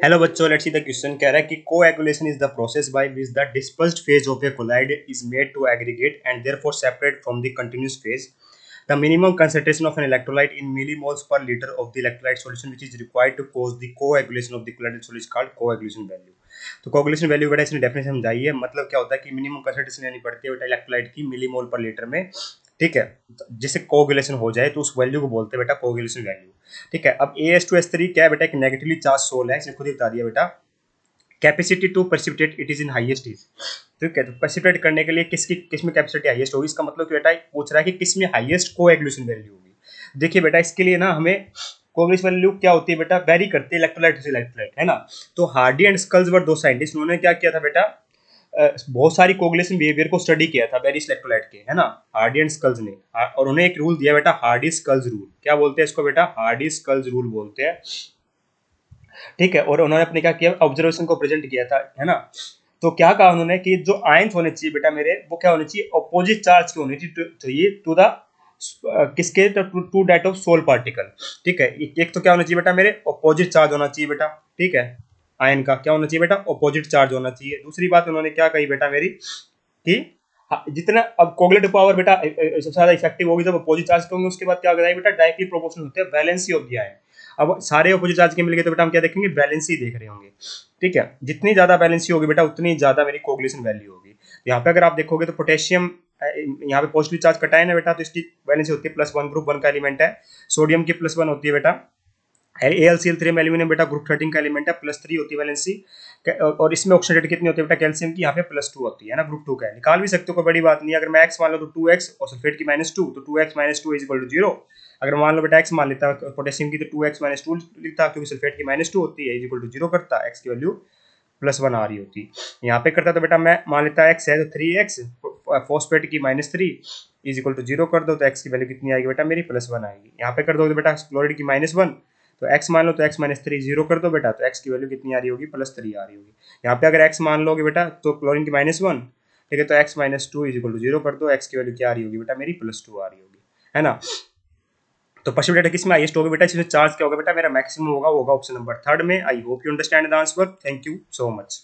Hello बच्चों, let's see the question. कह रहा है कि coagulation is the process by which the dispersed phase of a colloid is made to aggregate and therefore separate from the continuous phase. The minimum concentration of an electrolyte in millimoles per litre of the electrolyte solution which is required to cause the coagulation of the colloidal solution is called coagulation value. तो coagulation value बेटा इसने definition समझाई है। मतलब क्या होता है कि मिनिमम कंसंट्रेशन लेनी पड़ती है बेटा इलेक्ट्रोलाइट की मिलीमोल पर लीटर में। ठीक है, जिससे कोएगुलेशन हो जाए तो उस वैल्यू को बोलते हैं बेटा कोएगुलेशन वैल्यू। ठीक है, अब AS2S3 क्या है बेटा, एक नेगेटिवली चार्ज सोल है, इसने खुद ही बता दिया बेटा। Capacity to precipitate it is in highest is. ठीक है, तो प्रेसिपिटेट करने के लिए किस में कैपेसिटी हाईएस्ट होगी, इसका मतलब कि बेटा पूछ रहा है कि किस में हाईएस्ट कोएगुलेशन वैल्यू होगी। देखिए बेटा, इसके लिए ना हमें कोएगुलेशन वैल्यू क्या होती है बेटा, वेरी करती है इलेक्ट्रोलाइट से इलेक्ट्रोलाइट, है ना। तो हार्डी एंड स्कल्स वर दो साइंटिस्ट, उन्होंने क्या किया था बेटा, बहुत सारी कोएगुलेशन बिहेवियर को स्टडी किया था वेरियस इलेक्ट्रोलाइट के, है ना, हार्डी एंड स्कल्स ने। और उन्हें एक रूल दिया बेटा, हार्डी स्कल्स रूल। क्या बोलते हैं इसको बेटा, हार्डी स्कल्स रूल बोलते हैं। ठीक है, और उन्होंने अपने क्या किया, ऑब्जर्वेशन को प्रेजेंट किया था, है ना। तो क्या कहा उन्होंने कि जो आयंस होने चाहिए बेटा मेरे, वो क्या होने चाहिए, अपोजिट चार्ज के होने चाहिए टू द किसके, to that of sol particle. ठीक है, एक तो क्या होना चाहिए बेटा मेरे, अपोजिट चार्ज होना चाहिए बेटा। ठीक है, आयन का क्या होना चाहिए बेटा, अपोजिट चार्ज होना चाहिए। दूसरी बात उन्होंने क्या कही बेटा मेरी कि जितना अब कोगुलेटिव पावर बेटा सबसे ज्यादा इफेक्टिव होगी जब अपोजिट चार्ज होंगे। उसके बाद क्या होगा बेटा, डायरेक्टली प्रोपोर्शनल होते हैं वैलेंसी ऑफ द आयन। अब सारे अपोजिट चार्ज के मिल गए तो बेटा हम क्या देखेंगे, बैलेंसी देख रहे होंगे। ठीक है, जितनी ज्यादा बैलेंसी होगी बेटा उतनी ज्यादा मेरी कोगुलेशन वैल्यू होगी। यहाँ पे अगर आप देखोगे तो पोटेशियम, यहाँ पे पॉजिटिव चार्ज कटा है ना बेटा, तो इसकी वैलेंसी होती है +1, ग्रुप 1 का एलिमेंट है। सोडियम की +1 होती है बेटा। AlCl3 एल्यूमिनियम बेटा ग्रुप 13 का एलिमेंट है, +3 होती है वैलेंसी। और इसमें ऑक्सीजन रेट कितनी होती है बेटा कैल्शियम की, यहाँ पे +2 होती है ना, ग्रुप 2 का है। निकाल भी सकते हो, कोई बड़ी बात नहीं है। अगर मैं x मान लो तो 2x और सल्फेट की -2, तो 2x - 2 = 0। अगर मान लो बेटा x मान लेता है पोटेशियम की, तो 2x - 2 लिखता, क्योंकि सल्फेट की -2 होती है, = 0 करता, x की वैल्यू +1 आ रही होती। यहाँ पे करता तो बेटा मैं मान लेता x है तो 3x, फॉस्फेट की -3 = 0 कर दो, तो x की वैल्यू कितनी आएगी बेटा मेरी, +1 आएगी। यहाँ पे कर दो तो बेटा क्लोराइड की -1, तो x मान लो तो x - 3 0 कर दो बेटा, तो x की वैल्यू कितनी आ रही होगी, +3 आ रही होगी। यहाँ पे अगर x मान लोगे बेटा तो क्लोरीन की -1, ठीक है, तो x - 2 = 0 कर दो, x की वैल्यू क्या आ रही होगी बेटा मेरी, +2 आ रही होगी, है ना। तो प्रेसिपिटेट किस में हाईएस्ट होगा बेटा, इसमें चार्ज क्या होगा बेटा मेरा, मैक्सिमम होगा, वो होगा ऑप्शन नंबर 3 में। I hope you understand the answer. Thank you so much.